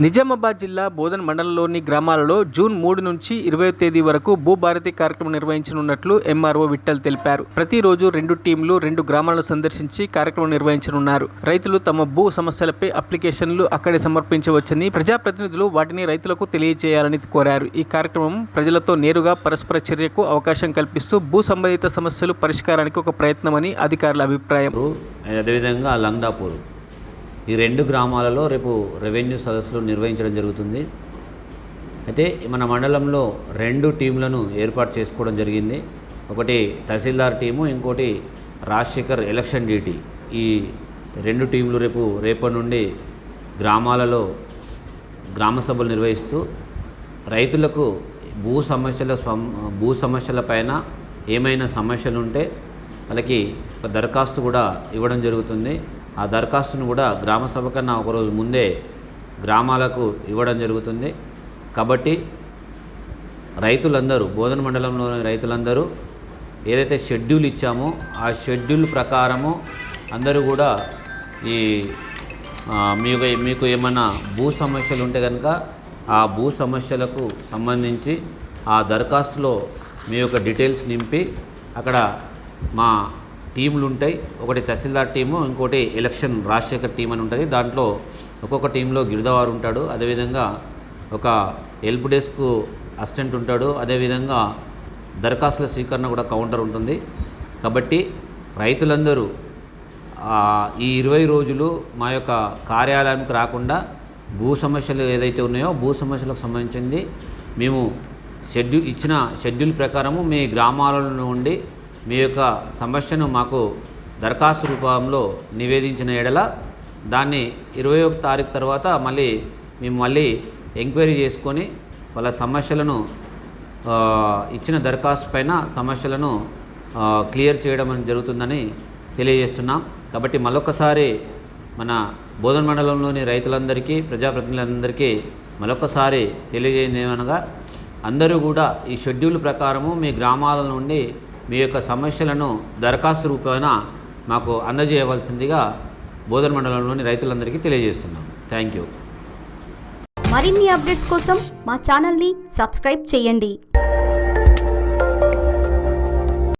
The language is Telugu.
నిజామాబాద్ జిల్లా బోధన్ మండలంలోని గ్రామాలలో జూన్ 3 నుంచి 20వ తేదీ వరకు భూభారతి కార్యక్రమం నిర్వహించనున్నట్లు ఎంఆర్ఓ విఠల్ తెలిపారు. ప్రతిరోజు 2 టీంలు 2 గ్రామాలను సందర్శించి కార్యక్రమం నిర్వహించనున్నారు. రైతులు తమ భూ సమస్యలపై అప్లికేషన్లు అక్కడే సమర్పించవచ్చని, ప్రజాప్రతినిధులు వాటిని రైతులకు తెలియజేయాలని కోరారు. ఈ కార్యక్రమం ప్రజలతో నేరుగా పరస్పర చర్యకు అవకాశం కల్పిస్తూ భూ సంబంధిత సమస్యలు పరిష్కారానికి ఒక ప్రయత్నమని అధికారుల అభిప్రాయం. అదేవిధంగా లంగ్డాపూర్ ఈ 2 గ్రామాలలో రేపు రెవెన్యూ సదస్సులు నిర్వహించడం జరుగుతుంది. అయితే మన మండలంలో 2 టీంలను ఏర్పాటు చేసుకోవడం జరిగింది. ఒకటి తహసీల్దార్ టీము, ఇంకోటి రాజశేఖర్ ఎలక్షన్ డ్యూటీ. ఈ 2 టీంలు రేపటి నుండి గ్రామాలలో గ్రామ సభలు నిర్వహిస్తూ రైతులకు భూ సమస్యల పైన ఏమైనా సమస్యలు ఉంటే వాళ్ళకి ఒక దరఖాస్తు కూడా ఇవ్వడం జరుగుతుంది. ఆ దరఖాస్తును కూడా గ్రామ సభ కన్నా ఒకరోజు ముందే గ్రామాలకు ఇవ్వడం జరుగుతుంది. కాబట్టి రైతులందరూ, బోధన మండలంలోని రైతులందరూ ఏదైతే షెడ్యూల్ ఇచ్చామో ఆ షెడ్యూల్ ప్రకారము అందరూ కూడా ఈ మీకు ఏమన్నా భూ సమస్యలు ఉంటే కనుక ఆ భూ సమస్యలకు సంబంధించి ఆ దరఖాస్తులో మీ యొక్క డీటెయిల్స్ నింపి అక్కడ మా టీంలు ఉంటాయి. ఒకటి తహసీల్దార్ టీము, ఇంకోటి ఎలక్షన్ రాజశేఖర్ టీం అని ఉంటుంది. దాంట్లో ఒక్కొక్క టీంలో గిరిదవారు ఉంటాడు. అదేవిధంగా ఒక హెల్ప్ డెస్క్ అసిస్టెంట్ ఉంటాడు. అదేవిధంగా దరఖాస్తుల స్వీకరణ కూడా కౌంటర్ ఉంటుంది. కాబట్టి రైతులందరూ ఈ 20 రోజులు మా యొక్క కార్యాలయానికి రాకుండా భూ సమస్యలు ఏదైతే ఉన్నాయో భూ సమస్యలకు సంబంధించింది మేము షెడ్యూల్ ప్రకారము మీ గ్రామాల నుండి మీ యొక్క సమస్యను మాకు దరఖాస్తు రూపంలో నివేదించిన ఎడల దాన్ని 21వ తారీఖు తర్వాత మేము ఎంక్వైరీ చేసుకొని వాళ్ళ సమస్యలను ఇచ్చిన దరఖాస్తు పైన సమస్యలను క్లియర్ చేయడం జరుగుతుందని తెలియజేస్తున్నాం. కాబట్టి మరొకసారి మన బోధన మండలంలోని రైతులందరికీ, ప్రజాప్రతినిధులందరికీ మరొకసారి తెలియజేయండి ఏమనగా, అందరూ కూడా ఈ షెడ్యూల్ ప్రకారము మీ గ్రామాల నుండి మీ యొక్క సమస్యలను దరఖాస్తు రూపేణ మాకు అందజేయవలసిందిగా బోధన మండలంలోని రైతులందరికీ తెలియజేస్తున్నాం. Thank you. మరిన్ని అప్డేట్స్ కోసం మా ఛానల్ని సబ్స్క్రైబ్ చేయండి.